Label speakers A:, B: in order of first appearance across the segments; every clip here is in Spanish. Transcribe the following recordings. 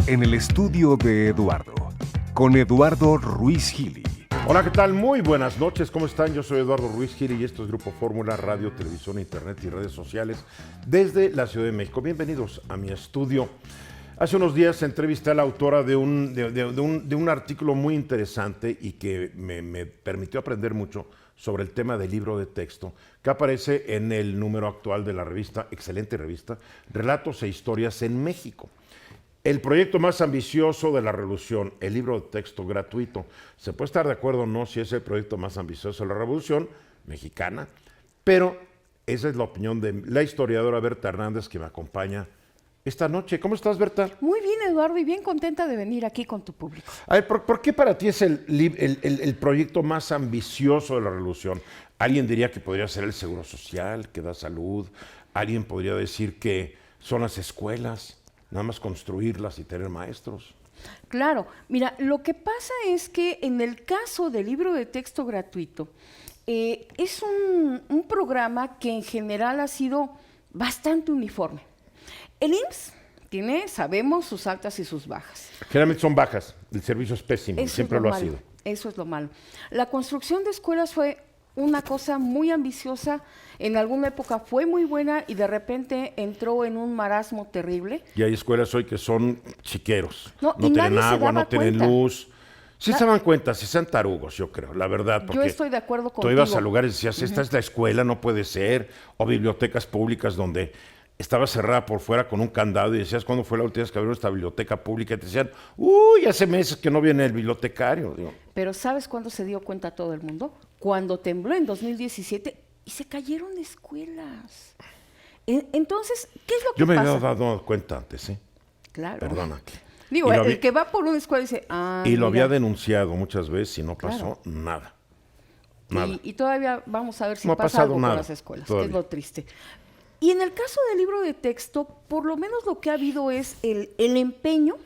A: en el estudio de Eduardo, con Eduardo Ruiz Gili.
B: Hola, ¿qué tal? Muy buenas noches, ¿cómo están? Yo soy Eduardo Ruiz Gili y esto es Grupo Fórmula, radio, televisión, internet y redes sociales desde la Ciudad de México. Bienvenidos a mi estudio. Hace unos días entrevisté a la autora de un artículo muy interesante y que me permitió aprender mucho sobre el tema del libro de texto que aparece en el número actual de la revista, excelente revista, Relatos e Historias en México. El proyecto más ambicioso de la revolución, el libro de texto gratuito. Se puede estar de acuerdo o no si es el proyecto más ambicioso de la revolución mexicana, pero esa es la opinión de la historiadora Berta Hernández, que me acompaña esta noche. ¿Cómo estás, Berta?
C: Muy bien, Eduardo, y bien contenta de venir aquí con tu público.
B: A ver, ¿por qué para ti es el proyecto más ambicioso de la revolución? Alguien diría que podría ser el Seguro Social, que da salud. Alguien podría decir que son las escuelas, nada más construirlas y tener maestros.
C: Claro, mira, lo que pasa es que en el caso del libro de texto gratuito, es un programa que en general ha sido bastante uniforme. El IMSS tiene, sabemos, sus altas y sus bajas.
B: Generalmente son bajas, el servicio es pésimo,
C: Eso
B: siempre
C: es
B: lo ha
C: malo,
B: sido.
C: Eso es lo malo. La construcción de escuelas fue una cosa muy ambiciosa, en alguna época fue muy buena y de repente entró en un marasmo terrible.
B: Y hay escuelas hoy que son chiqueros,
C: No,
B: no
C: y
B: tienen
C: nadie se
B: agua,
C: daba
B: no tienen
C: cuenta.
B: luz. Sí se daban cuenta, sí sean tarugos, yo creo, la verdad.
C: Yo
B: Porque
C: estoy de acuerdo
B: tú
C: contigo.
B: ibas a lugares y decías, esta es la escuela, no puede ser, o bibliotecas públicas donde estaba cerrada por fuera con un candado y decías, ¿cuándo fue la última vez que abrió esta biblioteca pública? Y te decían, uy, hace meses que no viene el bibliotecario. Digo,
C: Pero ¿sabes cuándo se dio cuenta todo el mundo? Cuando tembló en 2017 y se cayeron escuelas. Entonces, ¿qué es lo que
B: yo me
C: pasa?
B: había dado cuenta antes, ¿eh?
C: Claro.
B: Perdona.
C: Digo,
B: Y lo
C: el
B: había-
C: que va por una escuela dice,
B: Y lo
C: mira.
B: había denunciado muchas veces y no pasó
C: Claro.
B: nada. Nada.
C: Y todavía vamos a ver si
B: No ha
C: pasa
B: pasado
C: algo
B: nada,
C: con las escuelas, que
B: todavía.
C: es lo triste. Y en el caso del libro de texto, por lo menos lo que ha habido es el empeño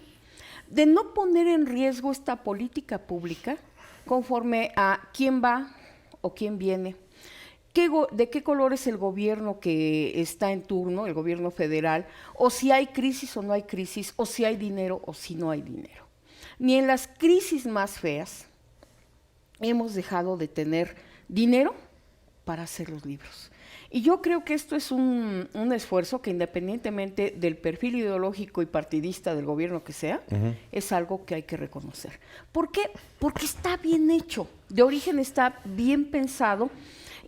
C: de no poner en riesgo esta política pública conforme a quién va o quién viene, de qué color es el gobierno que está en turno, el gobierno federal, o si hay crisis o no hay crisis, o si hay dinero o si no hay dinero. Ni en las crisis más feas hemos dejado de tener dinero para hacer los libros. Y yo creo que esto es un esfuerzo que, independientemente del perfil ideológico y partidista del gobierno que sea, es algo que hay que reconocer. ¿Por qué? Porque está bien hecho, de origen está bien pensado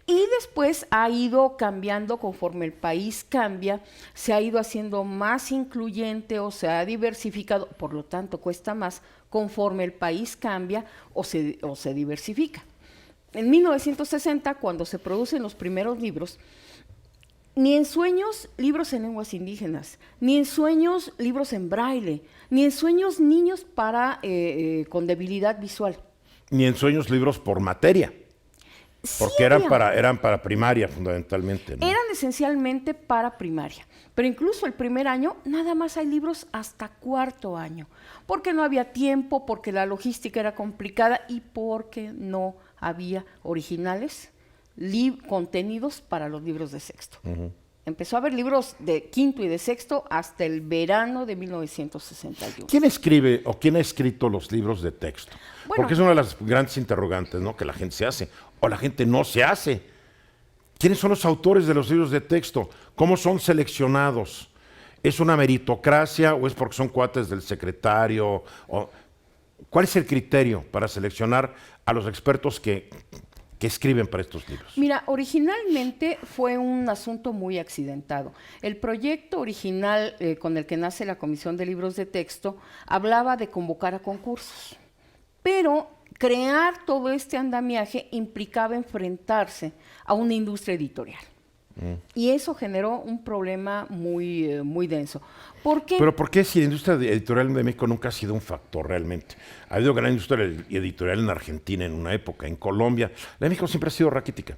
C: y después ha ido cambiando conforme el país cambia, se ha ido haciendo más incluyente o se ha diversificado, por lo tanto cuesta más conforme el país cambia o se diversifica. En 1960, cuando se producen los primeros libros, ni en sueños libros en lenguas indígenas, ni en sueños libros en braille, ni en sueños niños con debilidad visual.
B: Ni en sueños libros por materia, porque
C: Sí,
B: eran para primaria fundamentalmente, ¿no?
C: eran esencialmente para primaria, pero incluso el primer año nada más hay libros hasta cuarto año, porque no había tiempo, porque la logística era complicada y porque no había originales contenidos para los libros de sexto. Empezó a haber libros de quinto y de sexto hasta el verano de 1961.
B: ¿Quién escribe o quién ha escrito los libros de texto?
C: Bueno.
B: Porque es una de las grandes interrogantes, ¿no? Que la gente se hace o la gente no se hace. ¿Quiénes son los autores de los libros de texto? ¿Cómo son seleccionados? ¿Es una meritocracia o es porque son cuates del secretario? ¿Cuál es el criterio para seleccionar a los expertos que escriben para estos libros?
C: Mira, originalmente fue un asunto muy accidentado. El proyecto original con el que nace la Comisión de Libros de Texto hablaba de convocar a concursos, pero crear todo este andamiaje implicaba enfrentarse a una industria editorial. Y eso generó un problema muy denso. ¿Por qué?
B: Pero ¿por qué si la industria editorial de México nunca ha sido un factor realmente? Ha habido gran industria editorial en Argentina en una época, en Colombia. La de México siempre ha sido raquítica.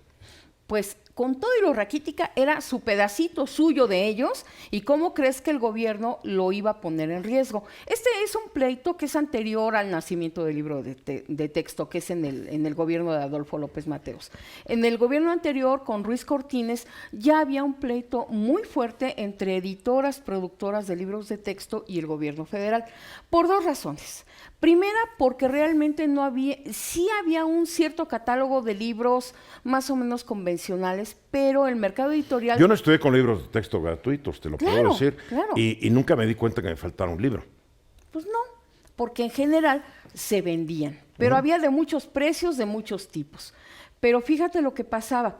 C: Pues con todo y lo raquítica era su pedacito suyo de ellos, y cómo crees que el gobierno lo iba a poner en riesgo. Este es un pleito que es anterior al nacimiento del libro de texto, que es en el gobierno de Adolfo López Mateos. En el gobierno anterior, con Ruiz Cortines, ya había un pleito muy fuerte entre editoras, productoras de libros de texto y el gobierno federal, por dos razones. Primera, porque realmente sí había un cierto catálogo de libros más o menos convencionales, pero el mercado editorial...
B: Yo no estudié con libros de texto gratuitos, te lo puedo decir,
C: claro.
B: y nunca me di cuenta que me faltara un libro.
C: Pues no, porque en general se vendían, pero había de muchos precios, de muchos tipos. Pero fíjate lo que pasaba.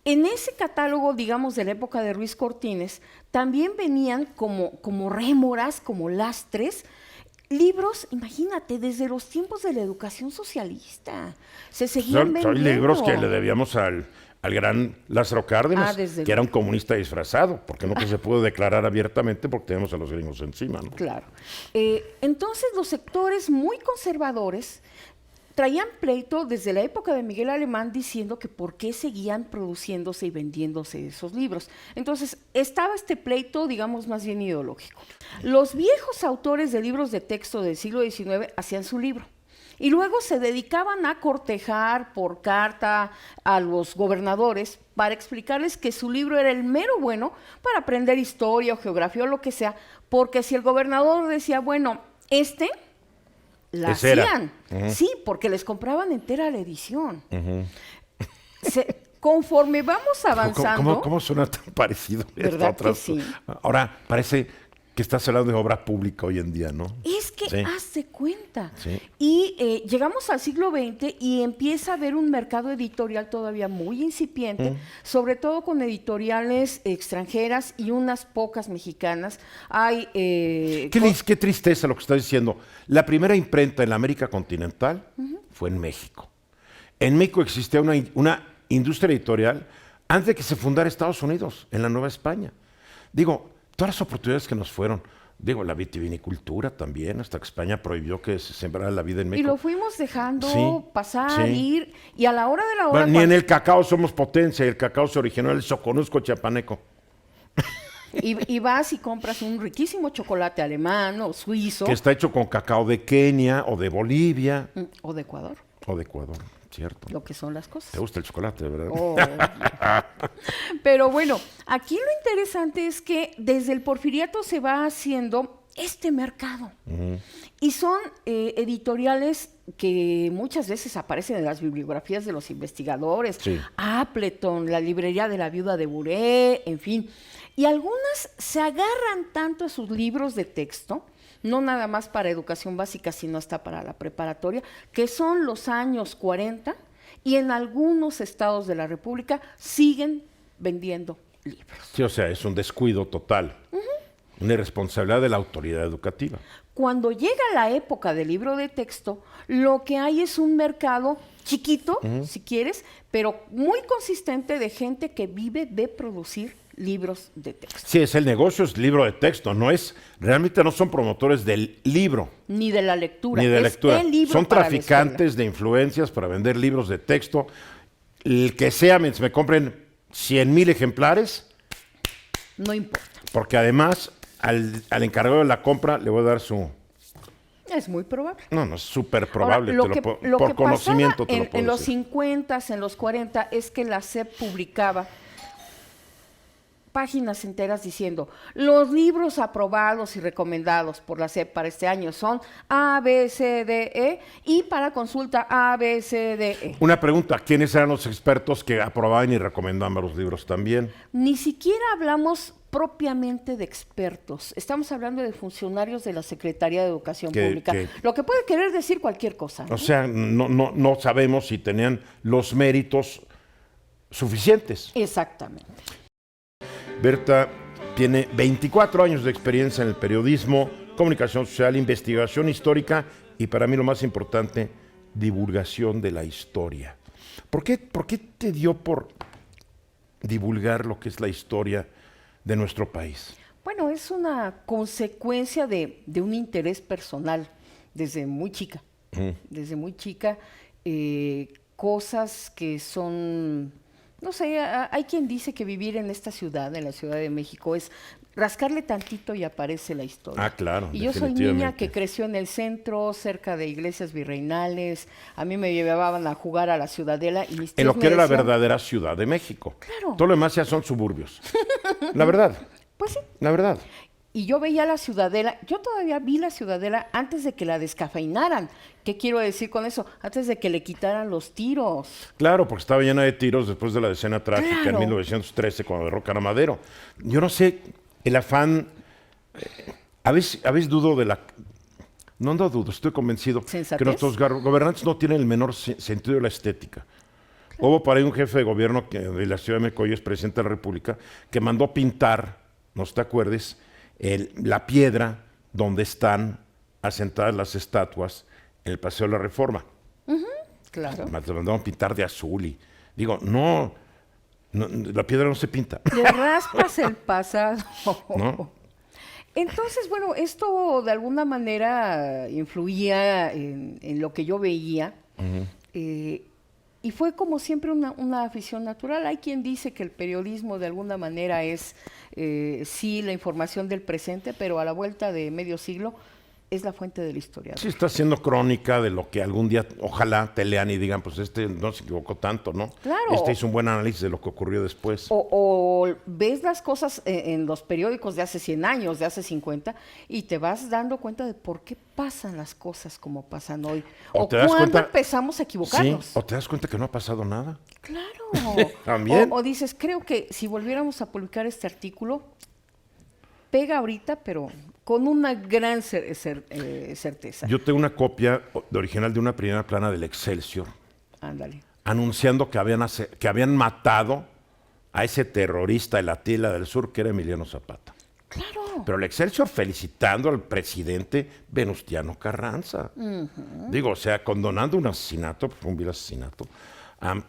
C: En ese catálogo, digamos, de la época de Ruiz Cortines, también venían como rémoras, como lastres, libros, imagínate, desde los tiempos de la educación socialista. Se seguían vendiendo.
B: Son libros que le debíamos al gran Lázaro Cárdenas, que era un comunista disfrazado, porque no que se pudo declarar abiertamente porque tenemos a los gringos encima, ¿no?
C: Claro. Entonces los sectores muy conservadores traían pleito desde la época de Miguel Alemán diciendo que por qué seguían produciéndose y vendiéndose esos libros. Entonces, estaba este pleito, digamos, más bien ideológico. Los viejos autores de libros de texto del siglo XIX hacían su libro y luego se dedicaban a cortejar por carta a los gobernadores para explicarles que su libro era el mero bueno para aprender historia o geografía o lo que sea, porque si el gobernador decía, bueno, la hacían, sí, porque les compraban entera la edición. Conforme vamos avanzando...
B: ¿Cómo suena tan parecido?
C: ¿Verdad que sí?
B: Ahora parece que estás hablando de obra pública hoy en día, ¿no?
C: Es que hazte cuenta.
B: Sí.
C: Y llegamos al siglo XX y empieza a haber un mercado editorial todavía muy incipiente, sobre todo con editoriales extranjeras y unas pocas mexicanas. Hay
B: Qué tristeza lo que estás diciendo. La primera imprenta en la América continental fue en México. En México existía una industria editorial antes de que se fundara Estados Unidos, en la Nueva España. Digo, todas las oportunidades que nos fueron, la vitivinicultura también, hasta que España prohibió que se sembrara la vida en México.
C: Y lo fuimos dejando pasar, ir, y a la hora de la hora...
B: Bueno, ni en el cacao somos potencia, el cacao se originó en el Soconusco chiapaneco.
C: Y vas y compras un riquísimo chocolate alemán o suizo.
B: Que está hecho con cacao de Kenia o de Bolivia.
C: O de Ecuador.
B: O de Ecuador, cierto.
C: Lo que son las cosas.
B: Te gusta el chocolate, ¿verdad?
C: Oh, pero bueno, aquí lo interesante es que desde el porfiriato se va haciendo este mercado. Y son editoriales que muchas veces aparecen en las bibliografías de los investigadores.
B: Sí.
C: Appleton, la librería de la viuda de Buré, en fin. Y algunas se agarran tanto a sus libros de texto, no nada más para educación básica, sino hasta para la preparatoria, que son los años 40, y en algunos estados de la República siguen vendiendo libros.
B: Sí, o sea, es un descuido total. Una irresponsabilidad de la autoridad educativa.
C: Cuando llega la época del libro de texto, lo que hay es un mercado chiquito, si quieres, pero muy consistente de gente que vive de producir libros de texto.
B: Sí, es el negocio, es libro de texto, realmente no son promotores del libro.
C: Ni de la lectura.
B: Ni de lectura.
C: El libro
B: son
C: para
B: traficantes de influencias para vender libros de texto. El que sea, mientras me compren 100,000 ejemplares.
C: No importa.
B: Porque además, al encargado de la compra le voy a dar su...
C: Es muy probable.
B: No, es súper probable.
C: Ahora,
B: por conocimiento te lo puedo
C: en los
B: decir.
C: 50, en los 40, es que la SEP publicaba páginas enteras diciendo: los libros aprobados y recomendados por la SEP para este año son A, B, C, D, E, y para consulta A, B, C, D, E.
B: Una pregunta, ¿quiénes eran los expertos que aprobaban y recomendaban los libros también?
C: Ni siquiera hablamos propiamente de expertos, estamos hablando de funcionarios de la Secretaría de Educación Pública, lo que puede querer decir cualquier cosa, ¿no?
B: O sea, no sabemos si tenían los méritos suficientes.
C: Exactamente.
B: Berta tiene 24 años de experiencia en el periodismo, comunicación social, investigación histórica y, para mí lo más importante, divulgación de la historia. ¿Por qué te dio por divulgar lo que es la historia de nuestro país?
C: Bueno, es una consecuencia de un interés personal desde muy chica. Desde muy chica, cosas que son No sé, hay quien dice que vivir en esta ciudad, en la Ciudad de México, es rascarle tantito y aparece la historia.
B: Ah, claro,
C: Y yo soy niña
B: definitivamente.
C: que creció en el centro, cerca de iglesias virreinales. A mí me llevaban a jugar a la Ciudadela y mis
B: En
C: tíos
B: lo
C: me
B: que era la
C: decían,
B: verdadera Ciudad de México.
C: Claro.
B: Todo lo demás ya son suburbios. La verdad,
C: Pues sí.
B: la verdad.
C: Y yo veía la Ciudadela, yo todavía vi la Ciudadela antes de que la descafeinaran. ¿Qué quiero decir con eso? Antes de que le quitaran los tiros.
B: Claro, porque estaba llena de tiros después de la escena trágica
C: Claro.
B: en 1913 cuando derrocan a Madero. Yo no sé, el afán, a veces dudo de la... No dudo, estoy convencido
C: ¿Sensatez?
B: que nuestros gobernantes no tienen el menor sentido de la estética. Hubo por ahí un jefe de gobierno de la Ciudad de México, hoy es presidente de la República, que mandó pintar, no te acuerdes, la piedra donde están asentadas las estatuas en el Paseo de la Reforma.
C: Claro.
B: Me mandaron pintar de azul y digo, no, la piedra no se pinta,
C: Le raspas el pasado.
B: ¿no?
C: Entonces, bueno, esto de alguna manera influía en lo que yo veía. Y fue como siempre una afición natural. Hay quien dice que el periodismo de alguna manera es, sí, la información del presente, pero a la vuelta de medio siglo es la fuente de la historia.
B: Sí, está haciendo crónica de lo que algún día, ojalá te lean y digan, pues este no se equivocó tanto, ¿no?
C: Claro.
B: Este hizo un buen análisis de lo que ocurrió después.
C: O ves las cosas en los periódicos de hace 100 años, de hace 50, y te vas dando cuenta de por qué pasan las cosas como pasan hoy.
B: O
C: O
B: te das
C: cuándo
B: cuenta-
C: empezamos a equivocarnos.
B: Sí, o te das cuenta que no ha pasado nada.
C: Claro.
B: También.
C: O dices, creo que si volviéramos a publicar este artículo, pega ahorita, pero con una gran certeza.
B: Yo tengo una copia de original de una primera plana del Excelsior
C: Ándale.
B: anunciando que habían matado a ese terrorista de la Tila del Sur que era Emiliano Zapata.
C: Claro.
B: Pero el Excelsior felicitando al presidente Venustiano Carranza. Digo, o sea, condonando un asesinato, un vil asesinato.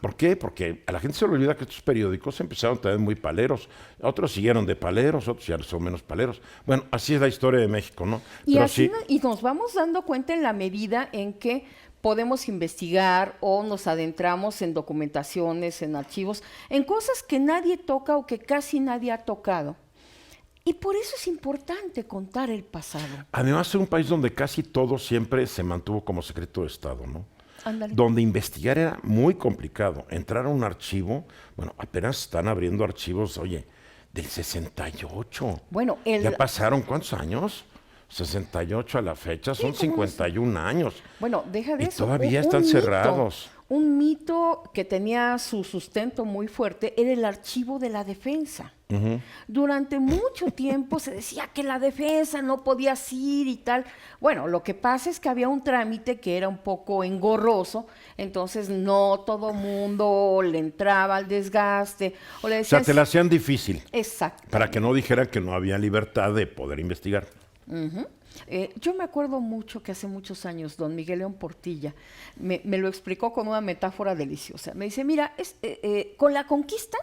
B: ¿Por qué? Porque a la gente se le olvida que estos periódicos empezaron también muy paleros. Otros siguieron de paleros, otros ya son menos paleros. Bueno, así es la historia de México, ¿no?
C: Y
B: Pero
C: así
B: sí,
C: y nos vamos dando cuenta en la medida en que podemos investigar o nos adentramos en documentaciones, en archivos, en cosas que nadie toca o que casi nadie ha tocado. Y por eso es importante contar el pasado.
B: además es un país donde casi todo siempre se mantuvo como secreto de Estado, ¿no?
C: Ándale.
B: Donde investigar era muy complicado. Entrar a un archivo, bueno, apenas están abriendo archivos, oye, del 68.
C: Bueno,
B: ¿Ya pasaron cuántos años? 68 a la fecha, son
C: Sí, ¿cómo no?
B: 51 años.
C: Bueno, deja de
B: Y
C: eso.
B: todavía están cerrados.
C: Un mito que tenía su sustento muy fuerte era el archivo de la defensa. Durante mucho tiempo se decía que la defensa no podía ir y tal. Bueno, lo que pasa es que había un trámite que era un poco engorroso, entonces no todo mundo le entraba al desgaste o le
B: O sea,
C: decían...
B: te la hacían difícil
C: Exacto.
B: para que no dijeran que no había libertad de poder investigar.
C: Yo me acuerdo mucho que hace muchos años don Miguel León Portilla me lo explicó con una metáfora deliciosa. Me dice, mira, con la conquista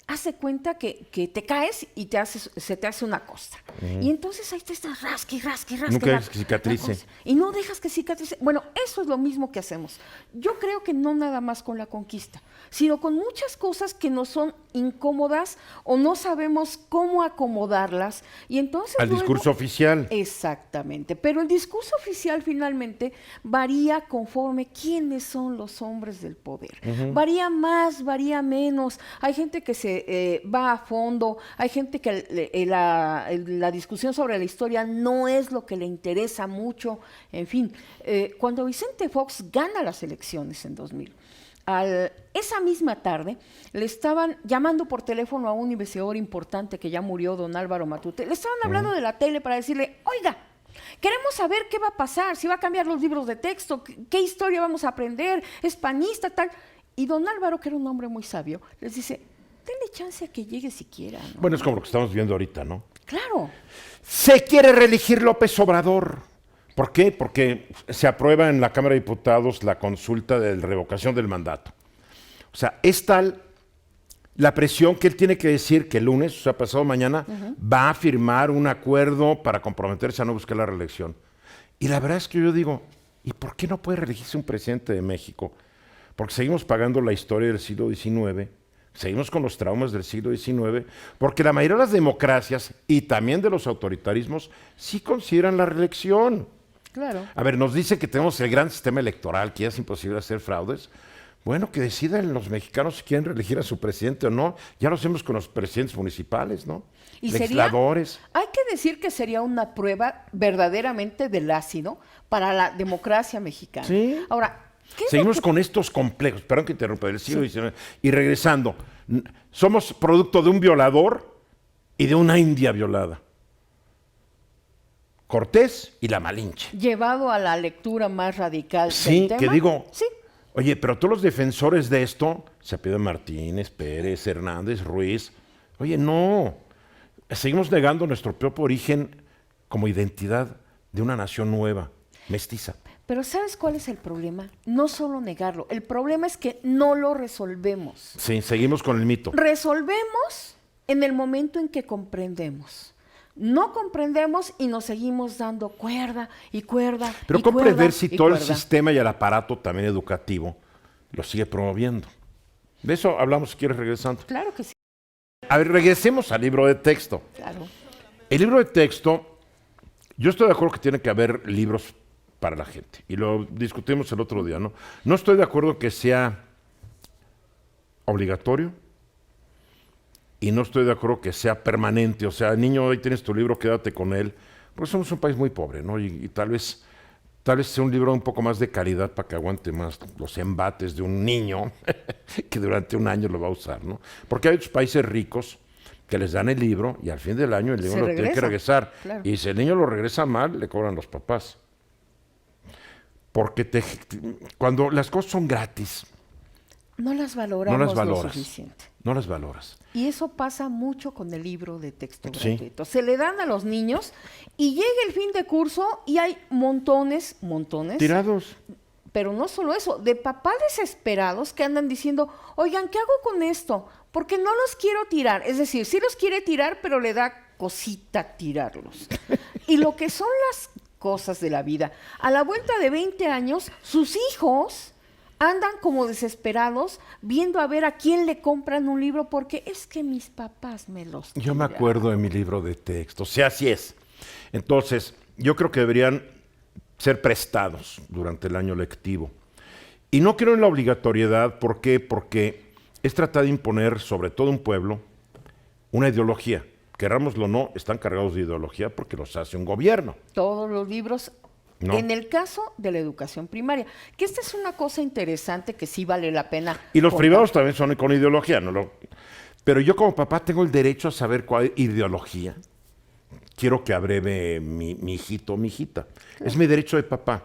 C: hace cuenta que te caes y se te hace una costa. Y entonces ahí te estás rasque.
B: Nunca dejas que cicatrice.
C: Y no dejas que cicatrice. Bueno, eso es lo mismo que hacemos. Yo creo que no nada más con la conquista, sino con muchas cosas que nos son incómodas o no sabemos cómo acomodarlas. Y entonces
B: Al
C: luego-
B: discurso oficial.
C: Exactamente, pero el discurso oficial finalmente varía conforme quiénes son los hombres del poder. Varía más, varía menos. Hay gente que se va a fondo, hay gente que la discusión sobre la historia no es lo que le interesa mucho. En fin, cuando Vicente Fox gana las elecciones en 2000, esa misma tarde le estaban llamando por teléfono a un investigador importante que ya murió, don Álvaro Matute. Le estaban hablando de la tele para decirle, oiga, queremos saber qué va a pasar, si va a cambiar los libros de texto, qué historia vamos a aprender, es panista, tal. Y don Álvaro, que era un hombre muy sabio, les dice, denle chance a que llegue siquiera, ¿no?
B: Bueno, es como lo que estamos viendo ahorita, ¿no?
C: Claro.
B: Se quiere reelegir López Obrador. ¿Por qué? Porque se aprueba en la Cámara de Diputados la consulta de revocación del mandato. O sea, es tal la presión que él tiene que decir que el lunes, o sea, pasado mañana, va a firmar un acuerdo para comprometerse a no buscar la reelección. Y la verdad es que yo digo, ¿y por qué no puede reelegirse un presidente de México? Porque seguimos pagando la historia del siglo XIX Seguimos con los traumas del siglo XIX, porque la mayoría de las democracias y también de los autoritarismos sí consideran la reelección.
C: Claro.
B: A ver, nos dice que tenemos el gran sistema electoral, que ya es imposible hacer fraudes. Bueno, que decidan los mexicanos si quieren reelegir a su presidente o no. Ya lo hacemos con los presidentes municipales, ¿no?
C: Y
B: legisladores.
C: Hay que decir que sería una prueba verdaderamente del ácido para la democracia mexicana.
B: Sí.
C: Ahora,
B: seguimos con estos complejos, perdón que interrumpa, del siglo XIX. Y regresando, somos producto de un violador y de una india violada. Cortés y la Malinche.
C: Llevado a la lectura más radical
B: Sí,
C: del tema.
B: que digo,
C: Sí.
B: oye, pero todos los defensores de esto, se apellidan Martínez, Pérez, Hernández, Ruiz, oye, no, seguimos negando nuestro propio origen como identidad de una nación nueva, mestiza.
C: Pero ¿sabes cuál es el problema? No solo negarlo, el problema es que no lo resolvemos.
B: Sí, seguimos con el mito.
C: Resolvemos en el momento en que comprendemos. No comprendemos y nos seguimos dando cuerda y cuerda.
B: Pero
C: y
B: comprender
C: cuerda
B: si
C: y
B: todo el
C: cuerda.
B: sistema y el aparato también educativo lo sigue promoviendo. De eso hablamos si quieres regresando.
C: Claro que sí.
B: A ver, regresemos al libro de texto.
C: Claro.
B: El libro de texto, yo estoy de acuerdo que tiene que haber libros para la gente. Y lo discutimos el otro día, ¿no? No estoy de acuerdo que sea obligatorio y no estoy de acuerdo que sea permanente. O sea, niño, hoy tienes tu libro, quédate con él. Porque somos un país muy pobre, ¿no? Y tal vez sea un libro un poco más de calidad para que aguante más los embates de un niño que durante un año lo va a usar, ¿no? Porque hay otros países ricos que les dan el libro y al fin del año el libro lo tiene que regresar.
C: Claro.
B: Y si el niño lo regresa mal, le cobran los papás. Porque cuando las cosas son gratis,
C: No las valoramos
B: no las
C: lo
B: valoras.
C: suficiente.
B: No las valoras.
C: Y eso pasa mucho con el libro de texto
B: Sí.
C: gratuito. Se le dan a los niños y llega el fin de curso y hay montones,
B: Tirados.
C: pero no solo eso, de papás desesperados que andan diciendo, oigan, ¿qué hago con esto? Porque no los quiero tirar. Es decir, sí los quiere tirar, pero le da cosita tirarlos. Y lo que son las cosas de la vida, a la vuelta de 20 años, sus hijos andan como desesperados viendo a ver a quién le compran un libro porque es que mis papás me los
B: Yo me
C: tiraron.
B: acuerdo de mi libro de texto. O sea, así es. Entonces, yo creo que deberían ser prestados durante el año lectivo. Y no creo en la obligatoriedad. ¿Por qué? Porque es tratar de imponer sobre todo un pueblo una ideología. Querrámoslo o no, están cargados de ideología porque los hace un gobierno.
C: Todos los libros.
B: No.
C: En el caso de la educación primaria, que esta es una cosa interesante que sí vale la pena.
B: Y los
C: contar.
B: privados también son con ideología. Pero yo como papá tengo el derecho a saber cuál ideología quiero que abreve mi hijito o mi hijita. Claro. Es mi derecho de papá,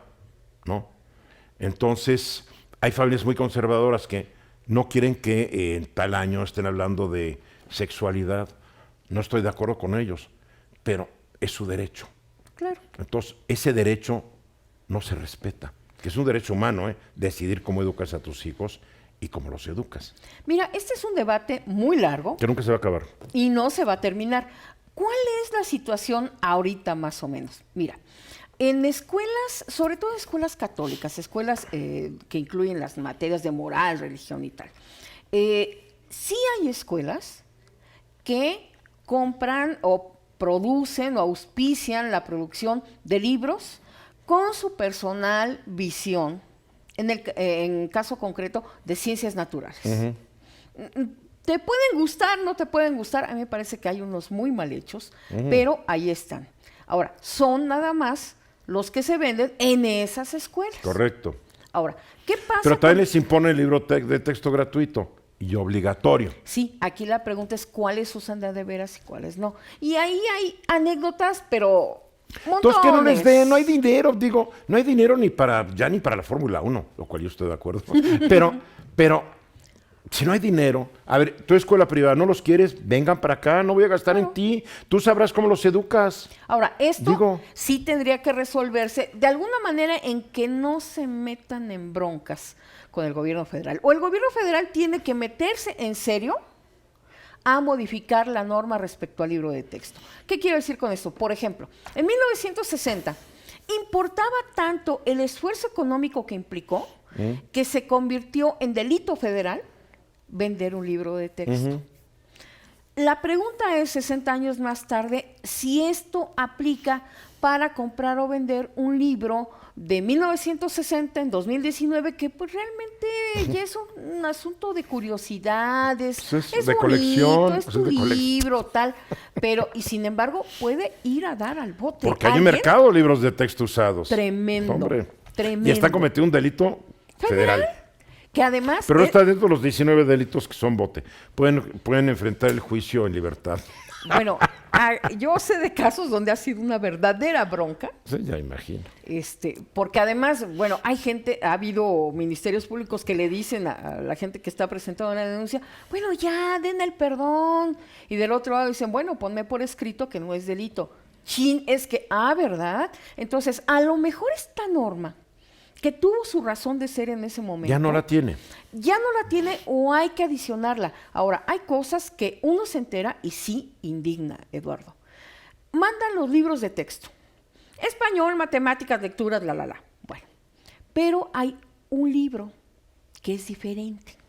B: ¿no? Entonces, hay familias muy conservadoras que no quieren que en tal año estén hablando de sexualidad. No estoy de acuerdo con ellos, pero es su derecho.
C: Claro.
B: Entonces, ese derecho no se respeta, que es un derecho humano, decidir cómo educas a tus hijos y cómo los educas.
C: Mira, este es un debate muy largo.
B: Que nunca se va a acabar.
C: Y no se va a terminar. ¿Cuál es la situación ahorita más o menos? Mira, en escuelas, sobre todo escuelas católicas, escuelas que incluyen las materias de moral, religión y tal, sí hay escuelas que compran o producen o auspician la producción de libros con su personal visión, en caso concreto de ciencias naturales. Uh-huh. Te pueden gustar, no te pueden gustar, a mí me parece que hay unos muy mal hechos, pero ahí están. Ahora, son nada más los que se venden en esas escuelas.
B: Correcto.
C: Ahora, ¿qué pasa?
B: Pero también les impone el libro de texto gratuito y obligatorio.
C: Sí, aquí la pregunta es cuáles usan de veras y cuáles no. Y ahí hay anécdotas, pero montones.
B: Entonces, que no les den, no hay dinero, digo, no hay dinero ni para la Fórmula 1, lo cual yo estoy de acuerdo. Pero si no hay dinero, a ver, tu escuela privada, ¿no los quieres? Vengan para acá, no voy a gastar en ti, tú sabrás cómo los educas.
C: Ahora, esto sí tendría que resolverse de alguna manera en que no se metan en broncas con el gobierno federal. O el gobierno federal tiene que meterse en serio a modificar la norma respecto al libro de texto. ¿Qué quiero decir con esto? Por ejemplo, en 1960 importaba tanto el esfuerzo económico que implicó que se convirtió en delito federal vender un libro de texto. La pregunta es, 60 años más tarde, si esto aplica para comprar o vender un libro de 1960 en 2019, que pues realmente ya es un asunto de curiosidades,
B: Es
C: es
B: de
C: bonito,
B: colección,
C: es
B: pues
C: tu
B: es de
C: libro, tal, pero y sin embargo puede ir a dar al bote.
B: Porque hay un
C: ¿Alguien?
B: mercado de libros de texto usados.
C: Tremendo,
B: Hombre.
C: tremendo.
B: Y está cometido un delito federal.
C: Que además...
B: Pero no está dentro de los 19 delitos que son bote. Pueden enfrentar el juicio en libertad.
C: Bueno, yo sé de casos donde ha sido una verdadera bronca.
B: Sí, ya imagino.
C: Porque además, bueno, ha habido ministerios públicos que le dicen a la gente que está presentando una denuncia, bueno, ya, den el perdón. Y del otro lado dicen, bueno, ponme por escrito que no es delito. Chin, es que, ¿verdad? Entonces, a lo mejor esta norma, que tuvo su razón de ser en ese momento.
B: Ya no la tiene.
C: Ya no la tiene o hay que adicionarla. Ahora, hay cosas que uno se entera y sí indigna, Eduardo. Mandan los libros de texto. Español, matemáticas, lecturas, Bueno, pero hay un libro que es diferente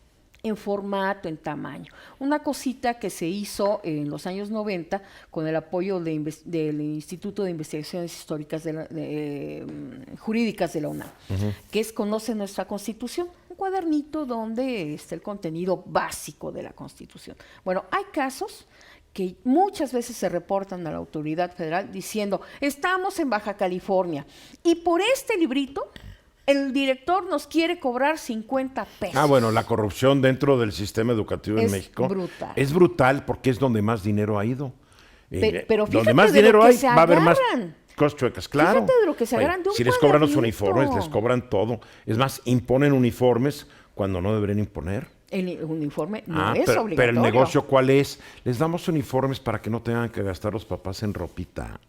C: en formato, en tamaño. Una cosita que se hizo en los años 90 con el apoyo del Instituto de Investigaciones Históricas Jurídicas de la UNAM, que es Conoce Nuestra Constitución, un cuadernito donde está el contenido básico de la Constitución. Bueno, hay casos que muchas veces se reportan a la autoridad federal diciendo, estamos en Baja California y por este librito el director nos quiere cobrar 50 pesos.
B: Bueno, la corrupción dentro del sistema educativo en México
C: brutal.
B: Es brutal porque es donde más dinero ha ido.
C: Pero fíjate
B: donde más
C: de
B: dinero
C: lo que
B: hay,
C: se
B: va a haber más
C: agarran.
B: cosas chuecas, claro.
C: Fíjate de lo que se agarran de un
B: si les cobran los
C: cuadernito.
B: uniformes, les cobran todo. Es más, imponen uniformes cuando no deberían imponer.
C: El uniforme no es obligatorio.
B: Pero el negocio, ¿cuál es? Les damos uniformes para que no tengan que gastar los papás en ropita.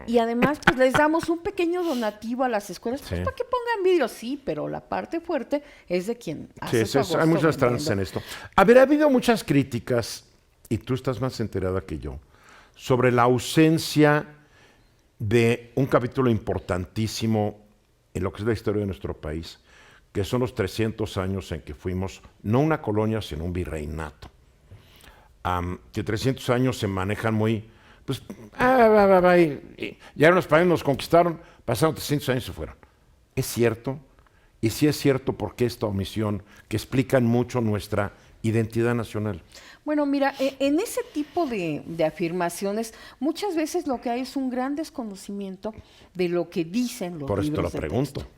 C: Y además, pues les damos un pequeño donativo a las escuelas pues,
B: Sí.
C: para que pongan vidrio. Sí, pero la parte fuerte es de quien hace su
B: Hay
C: agosto
B: muchas tranzas en esto. A ver, ha habido muchas críticas, y tú estás más enterada que yo, sobre la ausencia de un capítulo importantísimo en lo que es la historia de nuestro país, que son los 300 años en que fuimos, no una colonia, sino un virreinato. Que 300 años se manejan muy, pues, ya los españoles nos conquistaron, pasaron 300 años y se fueron. ¿Es cierto? Y si es cierto, ¿por qué esta omisión que explican mucho nuestra identidad nacional?
C: Bueno, mira, en ese tipo de afirmaciones, muchas veces lo que hay es un gran desconocimiento de lo que dicen los
B: Por eso te lo
C: libros de
B: pregunto.
C: texto.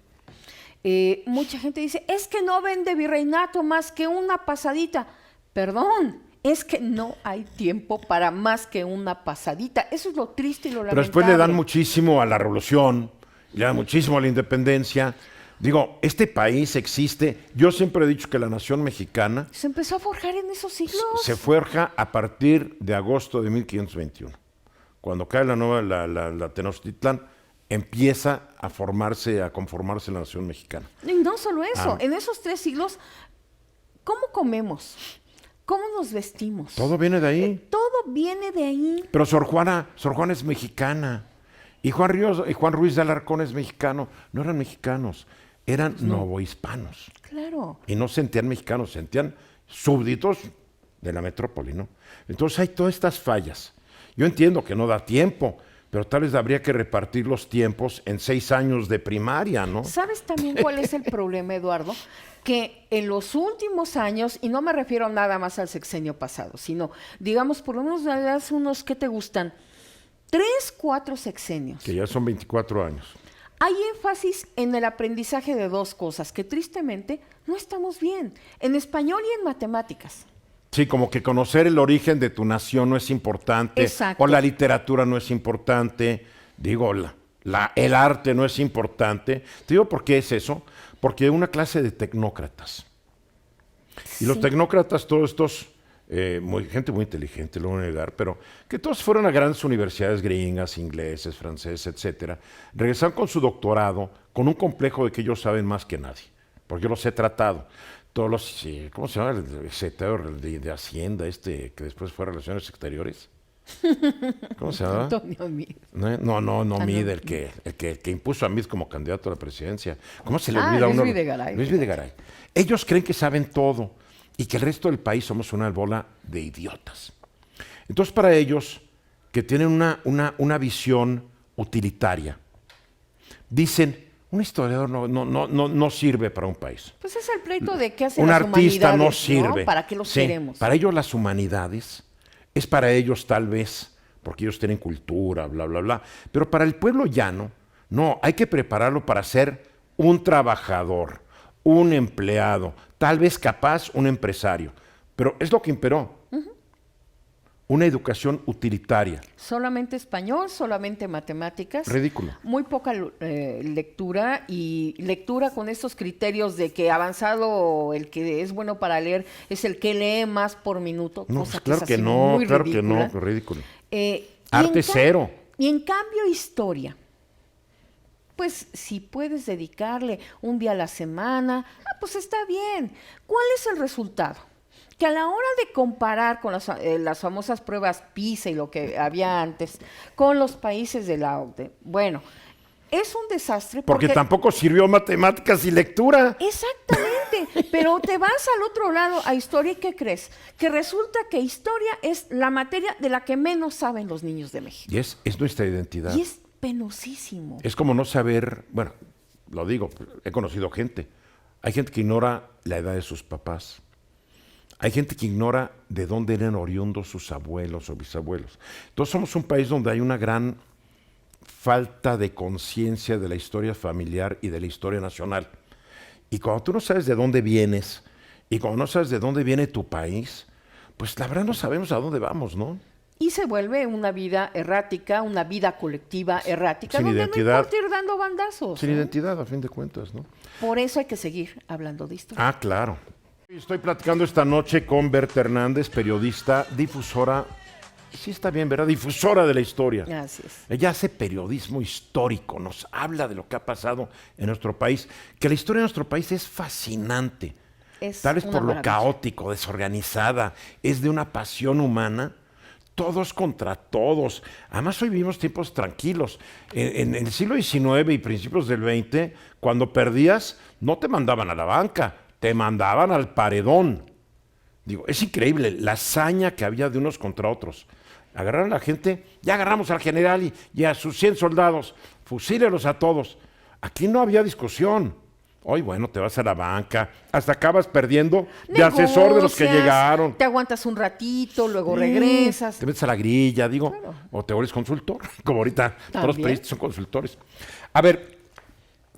C: Mucha gente dice, es que no vende virreinato más que una pasadita. Perdón, es que no hay tiempo para más que una pasadita. Eso es lo triste y lo lamentable.
B: Pero después le dan muchísimo a la revolución, le dan muchísimo a la independencia. Digo, este país existe. Yo siempre he dicho que la nación mexicana
C: Se empezó a forjar en esos siglos.
B: se forja a partir de agosto de 1521. Cuando cae la Tenochtitlán, empieza a conformarse la nación mexicana.
C: Y no solo eso, en esos 3 siglos, ¿cómo comemos? ¿Cómo nos vestimos?
B: Todo viene de ahí.
C: Todo viene de ahí.
B: Pero Sor Juana es mexicana. Y Juan Ruiz de Alarcón es mexicano. No eran mexicanos, eran novohispanos.
C: Claro.
B: Y no sentían mexicanos, sentían súbditos de la metrópoli, ¿no? Entonces hay todas estas fallas. Yo entiendo que no da tiempo, pero tal vez habría que repartir los tiempos en 6 años de primaria, ¿no?
C: ¿Sabes también cuál es el problema, Eduardo? Que en los últimos años, y no me refiero nada más al sexenio pasado, sino, digamos, por lo menos hace unos, ¿qué te gustan? 3, 4 sexenios.
B: Que ya son 24 años.
C: Hay énfasis en el aprendizaje de 2 cosas que tristemente no estamos bien, en español y en matemáticas.
B: Sí, como que conocer el origen de tu nación no es importante.
C: Exacto.
B: O la literatura no es importante. Digo, el arte no es importante. Te digo por qué es eso. Porque una clase de tecnócratas. Y los tecnócratas, todos estos, gente muy inteligente, lo voy a negar, pero que todos fueron a grandes universidades gringas, ingleses, franceses, etcétera, regresaron con su doctorado, con un complejo de que ellos saben más que nadie. Porque yo los he tratado. Todos los, ¿cómo se llama? El secretario de Hacienda, que después fue a Relaciones Exteriores. ¿Cómo se llama?
C: Antonio Mid.
B: No, Mid, el que impuso a Mid como candidato a la presidencia. ¿Cómo se le olvida a
C: Luis
B: uno?
C: Videgaray.
B: Luis Videgaray. Ellos creen que saben todo. y que el resto del país somos una bola de idiotas. Entonces, para ellos, que tienen una visión utilitaria, dicen, un historiador no sirve para un país.
C: Pues es el pleito de qué hacen
B: Un
C: las
B: artista
C: humanidades,
B: no sirve.
C: ¿no? ¿Para qué los
B: Sí,
C: queremos?
B: para ellos las humanidades es para ellos tal vez, porque ellos tienen cultura, bla, bla, bla. Pero para el pueblo llano, no, hay que prepararlo para ser un trabajador, un empleado, tal vez capaz, un empresario. Pero es lo que imperó. Una educación utilitaria.
C: Solamente español, solamente matemáticas.
B: Ridículo.
C: Muy poca lectura y lectura con estos criterios de que avanzado el que es bueno para leer es el que lee más por minuto.
B: No,
C: cosa
B: pues claro
C: es
B: que
C: así
B: no,
C: muy
B: claro
C: ridícula.
B: que no, ridículo.
C: Arte
B: cero.
C: Y en cambio historia. Pues si puedes dedicarle un día a la semana, pues está bien. ¿Cuál es el resultado? Que a la hora de comparar con las famosas pruebas PISA y lo que había antes, con los países de la OCDE, bueno, es un desastre.
B: Porque tampoco sirvió matemáticas y lectura.
C: Exactamente, pero te vas al otro lado a historia y ¿qué crees? Que resulta que historia es la materia de la que menos saben los niños de México.
B: Y es nuestra identidad.
C: Y es penosísimo.
B: Es como no saber, bueno, lo digo, he conocido gente. Hay gente que ignora la edad de sus papás. Hay gente que ignora de dónde eran oriundos sus abuelos o bisabuelos. Entonces somos un país donde hay una gran falta de conciencia de la historia familiar y de la historia nacional. Y cuando tú no sabes de dónde vienes y cuando no sabes de dónde viene tu país, pues la verdad no sabemos a dónde vamos, ¿no?
C: Y se vuelve una vida errática, una vida colectiva errática,
B: Sin
C: donde
B: identidad.
C: no importa ir dando bandazos.
B: Sin
C: ¿no?
B: identidad, a fin de cuentas, ¿no?
C: Por eso hay que seguir hablando de historia.
B: Ah, claro. Estoy platicando esta noche con Berta Hernández, periodista, difusora, sí está bien, ¿verdad? Difusora de la historia.
C: Así es.
B: Ella hace periodismo histórico, nos habla de lo que ha pasado en nuestro país, que la historia de nuestro país es fascinante,
C: Es
B: tal vez
C: una
B: por lo
C: maravilla.
B: caótico, desorganizada, es de una pasión humana, todos contra todos. Además hoy vivimos tiempos tranquilos. En el siglo XIX y principios del XX, cuando perdías, no te mandaban a la banca, te mandaban al paredón. Digo, es increíble la hazaña que había de unos contra otros. Agarraron a la gente, ya agarramos al general y a sus 100 soldados, fusílelos a todos. Aquí no había discusión. Hoy, bueno, te vas a la banca, hasta acabas perdiendo de asesor de los que
C: Negocias,
B: llegaron.
C: Te aguantas un ratito, luego
B: Sí,
C: regresas.
B: Te metes a la grilla, digo,
C: Claro.
B: o te vuelves consultor, como ahorita todos los
C: También.
B: periodistas son consultores. A ver,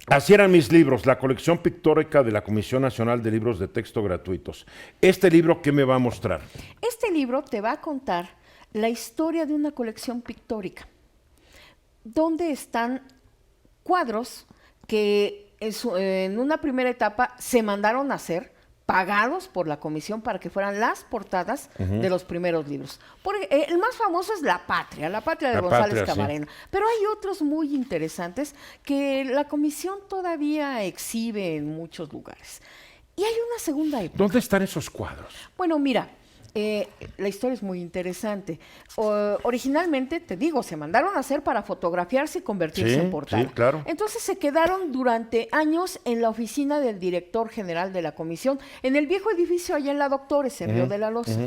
B: así eran mis libros, la colección pictórica de la Comisión Nacional de Libros de Texto Gratuitos. Este libro, ¿qué me va a mostrar?
C: Este libro te va a contar la historia de una colección pictórica, donde están cuadros que en una primera etapa se mandaron a hacer, pagados por la comisión para que fueran las portadas de los primeros libros. El más famoso es La Patria de
B: La
C: González
B: Patria, sí.
C: Camarena. Pero hay otros muy interesantes que la comisión todavía exhibe en muchos lugares. Y hay una segunda época.
B: ¿Dónde están esos cuadros?
C: Bueno, mira, la historia es muy interesante. Originalmente, te digo, se mandaron a hacer para fotografiarse y convertirse
B: Sí,
C: en portada.
B: sí, claro.
C: Entonces se quedaron durante años en la oficina del director general de la comisión, en el viejo edificio allá en la Doctores, en Río de la Loza.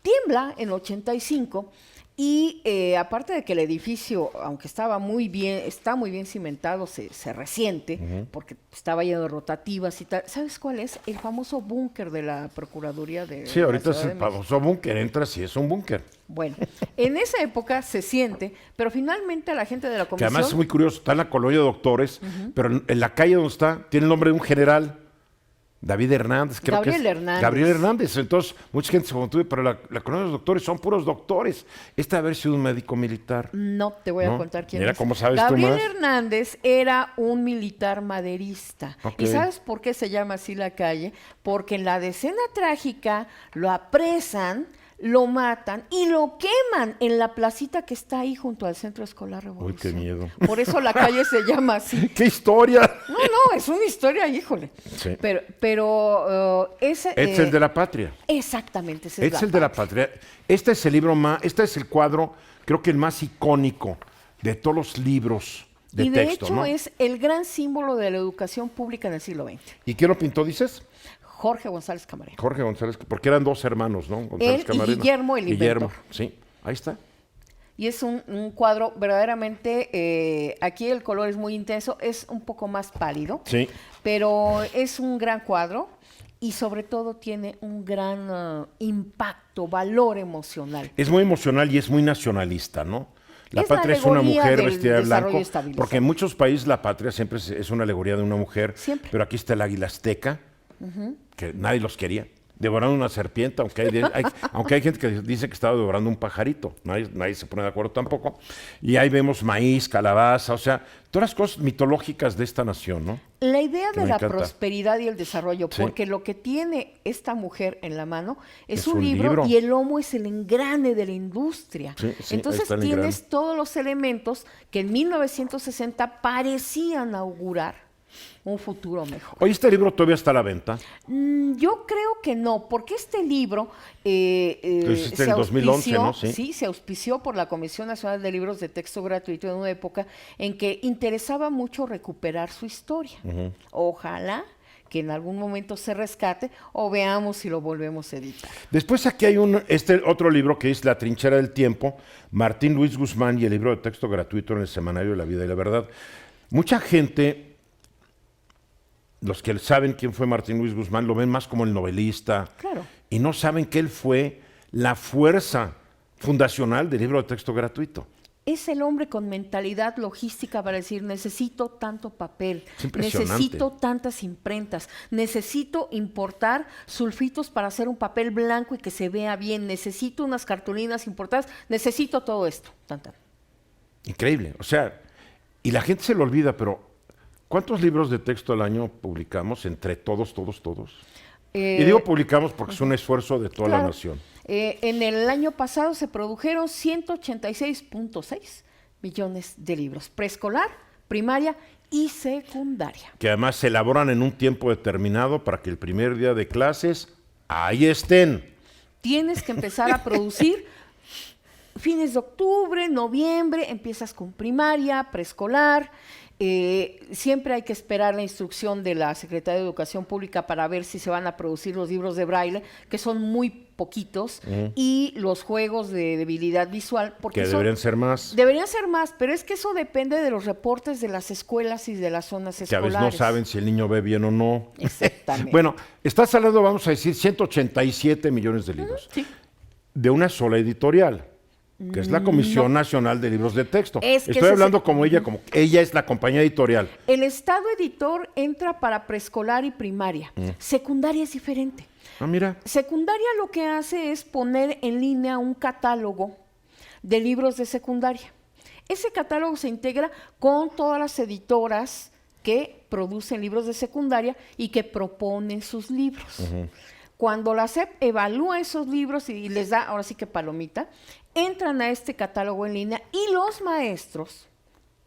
C: Tiembla en 85 y aparte de que el edificio, aunque está muy bien cimentado, se resiente porque estaba lleno de rotativas y tal. ¿Sabes cuál es? El famoso búnker de la Procuraduría de
B: Sí,
C: la
B: ahorita
C: Ciudad
B: es
C: de
B: el
C: México.
B: famoso búnker, entras y es un búnker.
C: Bueno, en esa época se siente, pero finalmente la gente de la
B: Que
C: comisión...
B: además es muy curioso, está en la colonia de Doctores, pero en la calle donde está, tiene el nombre de un general, David Hernández, creo
C: Gabriel
B: que es.
C: Hernández.
B: Gabriel Hernández. Entonces, mucha gente se confunde, pero la colonia de los doctores son puros doctores. Este haber sido un médico militar.
C: No, te voy a
B: ¿No?
C: contar quién
B: Mira
C: es.
B: cómo sabes tú
C: Gabriel
B: más.
C: Hernández era un militar maderista.
B: Ok.
C: ¿Y sabes por qué se llama así la calle? Porque en la decena trágica lo apresan, lo matan y lo queman en la placita que está ahí junto al Centro Escolar
B: Uy,
C: Revolución.
B: qué miedo.
C: Por eso la calle se llama así.
B: ¡Qué historia!
C: No, es una historia, híjole.
B: Sí.
C: Pero ese...
B: Es el de la patria.
C: Exactamente, ese
B: Es el de la patria. Este es el libro más, este es el cuadro, creo que el más icónico de todos los libros de
C: y de
B: texto,
C: hecho
B: ¿no?
C: es el gran símbolo de la educación pública en el siglo XX.
B: ¿Y quién lo pintó, dices?
C: Jorge González Camarena.
B: Jorge González, porque eran dos hermanos, ¿no? González
C: Él y Guillermo, el inventor.
B: Sí, ahí está.
C: Y es un cuadro verdaderamente, aquí el color es muy intenso, es un poco más pálido,
B: Sí.
C: pero es un gran cuadro y sobre todo tiene un gran impacto, valor emocional.
B: Es muy emocional y es muy nacionalista, ¿no? La
C: Es la
B: patria es una
C: alegoría
B: mujer
C: del
B: vestida de
C: desarrollo
B: blanco,
C: estabilizado.
B: porque en muchos países la patria siempre es una alegoría de una mujer,
C: Siempre.
B: pero aquí está el águila azteca, que nadie los quería, devorando una serpiente, aunque hay gente que dice que estaba devorando un pajarito, nadie se pone de acuerdo tampoco, y ahí vemos maíz, calabaza, o sea, todas las cosas mitológicas de esta nación, ¿no?
C: La idea
B: Que
C: de
B: me
C: la
B: encanta.
C: prosperidad y el desarrollo,
B: Sí.
C: porque lo que tiene esta mujer en la mano es
B: Es
C: un
B: un
C: libro,
B: libro.
C: y el lomo es el engrane de la industria.
B: Sí, sí, ahí
C: Entonces
B: está el
C: tienes
B: engrane.
C: todos los elementos que en 1960 parecían augurar un futuro mejor.
B: Oye, este libro todavía está a la venta.
C: Yo creo que no, porque este libro
B: Lo hiciste en 2011, ¿no? Sí.
C: Sí, se auspició por la Comisión Nacional de Libros de Texto Gratuito en una época en que interesaba mucho recuperar su historia. Ojalá que en algún momento se rescate o veamos si lo volvemos a editar.
B: Después aquí hay este otro libro que es La trinchera del tiempo, Martín Luis Guzmán y el libro de texto gratuito en el Semanario de la Vida y la Verdad. Mucha gente, los que saben quién fue Martín Luis Guzmán, lo ven más como el novelista.
C: Claro.
B: Y no saben que él fue la fuerza fundacional del libro de texto gratuito.
C: Es el hombre con mentalidad logística para decir, necesito tanto papel,
B: Es impresionante.
C: necesito tantas imprentas, necesito importar sulfitos para hacer un papel blanco y que se vea bien, necesito unas cartulinas importadas, necesito todo esto. Tan, tan.
B: Increíble. O sea, y la gente se lo olvida, pero ¿cuántos libros de texto al año publicamos entre todos? Y digo publicamos porque es un esfuerzo de toda la
C: Claro.
B: nación.
C: En el año pasado se produjeron 186.6 millones de libros, preescolar, primaria y secundaria.
B: Que además se elaboran en un tiempo determinado para que el primer día de clases ahí estén.
C: Tienes que empezar a producir fines de octubre, noviembre, empiezas con primaria, preescolar. Siempre hay que esperar la instrucción de la Secretaría de Educación Pública para ver si se van a producir los libros de braille, que son muy poquitos, y los juegos de debilidad visual. Porque
B: Que deberían ser más.
C: Deberían ser más, pero es que eso depende de los reportes de las escuelas y de las zonas
B: Que a
C: escolares.
B: veces no saben si el niño ve bien o no.
C: Exactamente.
B: Bueno, estás hablando, vamos a decir, 187 millones de libros.
C: Sí.
B: De una sola editorial, que es la Comisión Nacional de Libros de Texto.
C: Es que
B: Estoy
C: ese
B: hablando
C: es-
B: como ella es la compañía editorial.
C: El estado editor entra para preescolar y primaria. Secundaria es diferente.
B: Ah, mira.
C: Secundaria lo que hace es poner en línea un catálogo de libros de secundaria. Ese catálogo se integra con todas las editoras que producen libros de secundaria y que proponen sus libros. Cuando la SEP evalúa esos libros y les da, ahora sí que palomita, entran a este catálogo en línea y los maestros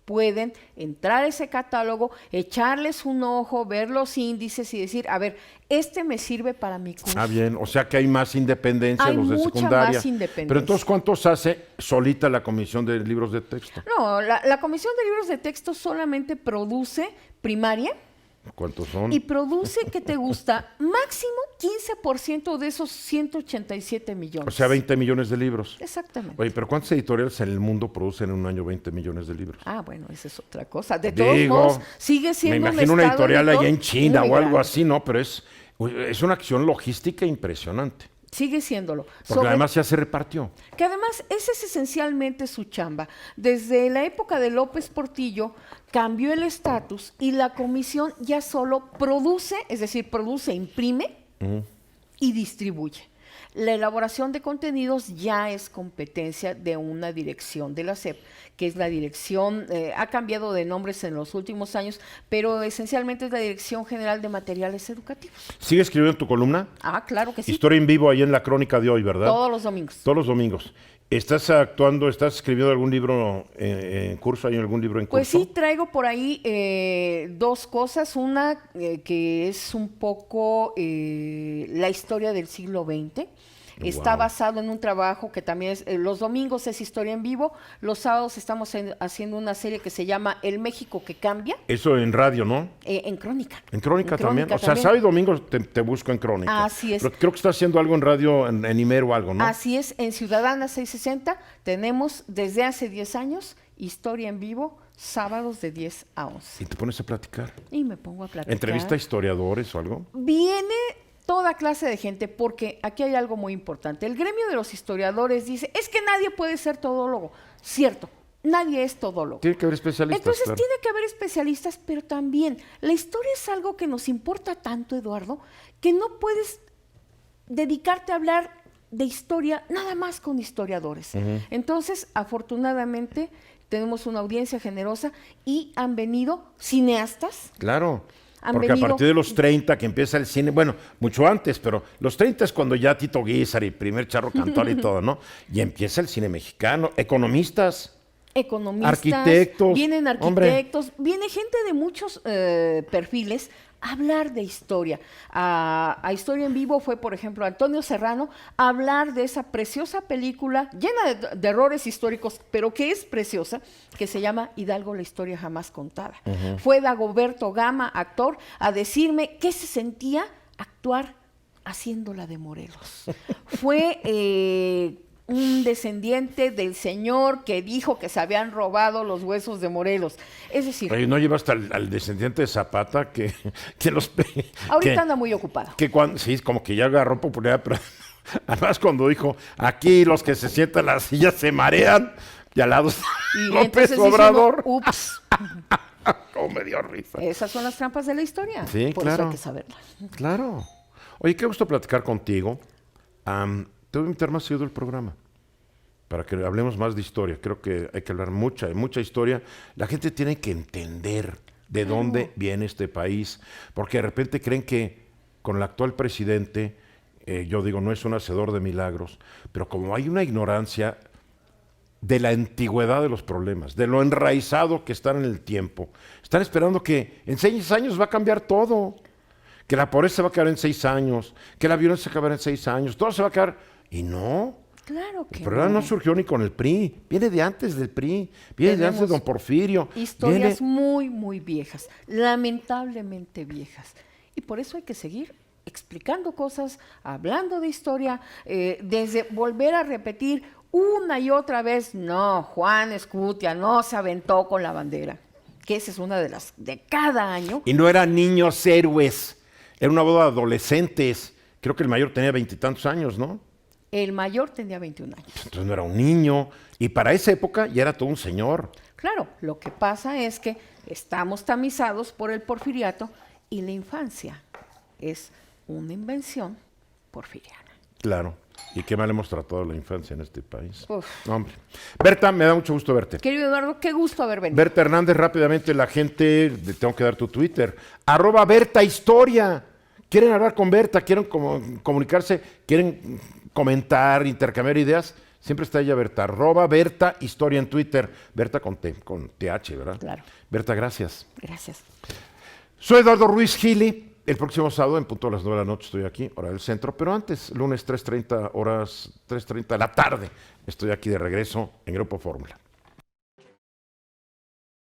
C: pueden entrar a ese catálogo, echarles un ojo, ver los índices y decir, a ver, este me sirve para mi curso.
B: Ah, bien. O sea que hay más independencia
C: Hay
B: en los de
C: mucha
B: secundaria.
C: más independencia.
B: Pero entonces, ¿cuántos hace solita la Comisión de Libros de Texto?
C: No, la Comisión de Libros de Texto solamente produce primaria
B: ¿Cuántos son?
C: y produce, ¿qué te gusta? Máximo 15% de esos 187 millones.
B: O sea, 20 millones de libros.
C: Exactamente.
B: Oye, pero ¿cuántas editoriales en el mundo producen en un año 20 millones de libros?
C: Ah, bueno, esa es otra cosa. De
B: Digo,
C: todos modos, sigue siendo
B: me
C: un
B: imagino una
C: estado
B: editorial
C: editor
B: allá en China
C: muy
B: o algo
C: grande.
B: así, ¿no? Pero es una acción logística impresionante.
C: Sigue siéndolo.
B: Porque además ya se repartió.
C: Que además ese es esencialmente su chamba. Desde la época de López Portillo cambió el estatus y la comisión ya solo produce, es decir, produce, imprime y distribuye. La elaboración de contenidos ya es competencia de una dirección de la SEP, que es la dirección, ha cambiado de nombres en los últimos años, pero esencialmente es la Dirección General de Materiales Educativos.
B: ¿Sigue escribiendo tu columna?
C: Ah, claro que sí.
B: Historia en vivo ahí en la crónica de hoy, ¿verdad?
C: Todos los domingos.
B: Todos los domingos. ¿Estás actuando, estás escribiendo algún libro en curso? ¿Hay algún libro en curso?
C: Pues sí, traigo por ahí dos cosas. Una que es un poco la historia del siglo XX. Está
B: Wow.
C: basado en un trabajo que también es, los domingos es Historia en Vivo, los sábados estamos haciendo una serie que se llama El México que cambia,
B: Eso en radio, ¿no?
C: en Crónica.
B: En Crónica también. O sea,
C: también.
B: sábado y domingo te busco en Crónica.
C: Así es.
B: Pero creo que está haciendo algo en radio, en Imer o algo, ¿no?
C: Así es, en Ciudadana 660 tenemos desde hace 10 años Historia en Vivo, sábados de 10 a 11.
B: Y te pones a platicar.
C: Y me pongo a platicar.
B: ¿Entrevista a historiadores o algo?
C: Viene toda clase de gente, porque aquí hay algo muy importante. El gremio de los historiadores dice, es que nadie puede ser todólogo. Cierto, nadie es todólogo.
B: Tiene que haber especialistas,
C: Entonces
B: claro.
C: tiene que haber especialistas, pero también la historia es algo que nos importa tanto, Eduardo, que no puedes dedicarte a hablar de historia nada más con historiadores. Entonces, afortunadamente, tenemos una audiencia generosa y han venido cineastas.
B: Claro.
C: Han
B: Porque a
C: venido-
B: partir de los 30 que empieza el cine, bueno, mucho antes, pero los 30 es cuando ya Tito Guízar y primer Charro Cantor y todo, ¿no? Y empieza el cine mexicano. Economistas.
C: Economistas,
B: Arquitectos,
C: vienen
B: hombre.
C: arquitectos, viene gente de muchos perfiles a hablar de historia. A Historia en Vivo fue, por ejemplo, Antonio Serrano a hablar de esa preciosa película llena de errores históricos, pero que es preciosa, que se llama Hidalgo, la historia jamás contada. Fue Dagoberto Gama, actor, a decirme qué se sentía actuar haciéndola de Morelos. Fue un descendiente del señor que dijo que se habían robado los huesos de Morelos. Es decir,
B: Oye, ¿no llevaste al descendiente de Zapata que los...
C: ahorita
B: que-
C: anda muy ocupado.
B: que cuando, sí, como que ya agarró popularidad, pero además cuando dijo, aquí los que se sientan en las sillas se marean, y al lado está
C: Y
B: López
C: entonces dice uno,
B: Obrador.
C: ups,
B: Como me dio risa.
C: esas son las trampas de la historia.
B: Sí,
C: Por
B: claro.
C: eso hay que saberlas.
B: Claro. Oye, qué gusto platicar contigo. Te voy a invitar más seguido al programa para que hablemos más de historia. Creo que hay que hablar mucha historia. La gente tiene que entender de dónde viene este país, porque de repente creen que con el actual presidente, yo digo, no es un hacedor de milagros, pero como hay una ignorancia de la antigüedad de los problemas, de lo enraizado que están en el tiempo, están esperando que en 6 años va a cambiar todo, que la pobreza va a acabar en 6 años, que la violencia va a acabar en 6 años, todo se va a acabar, y no.
C: Claro que
B: El problema no surgió ni con el PRI, viene de antes del PRI, viene de antes de
C: Tenemos
B: don Porfirio.
C: Historias
B: viene-
C: muy, muy viejas, lamentablemente viejas. Y por eso hay que seguir explicando cosas, hablando de historia, desde volver a repetir una y otra vez, no, Juan Escutia no se aventó con la bandera, que esa es una de las de cada año.
B: Y no eran niños héroes, era una boda de adolescentes. Creo que el mayor tenía 20 y tantos años, ¿no?
C: El mayor tenía 21 años.
B: Entonces no era un niño. Y para esa época ya era todo un señor.
C: Claro, lo que pasa es que estamos tamizados por el porfiriato y la infancia es una invención porfiriana.
B: Claro. Y qué mal hemos tratado la infancia en este país.
C: Uf.
B: No, hombre. Berta, me da mucho gusto verte.
C: Querido Eduardo, qué gusto haber venido.
B: Berta Hernández, rápidamente la gente, tengo que dar tu Twitter, @BertaHistoria. ¿Quieren hablar con Berta? ¿Quieren comunicarse? ¿Quieren comentar, intercambiar ideas? Siempre está ella, Berta. @BertaHistoria en Twitter. Berta con TH, ¿verdad?
C: Claro.
B: Berta, gracias.
C: Gracias.
B: Soy Eduardo Ruiz Gili. El próximo sábado, en punto a las 9 de la noche, estoy aquí, hora del centro. Pero antes, lunes 3:30 de la tarde, estoy aquí de regreso en Grupo Fórmula.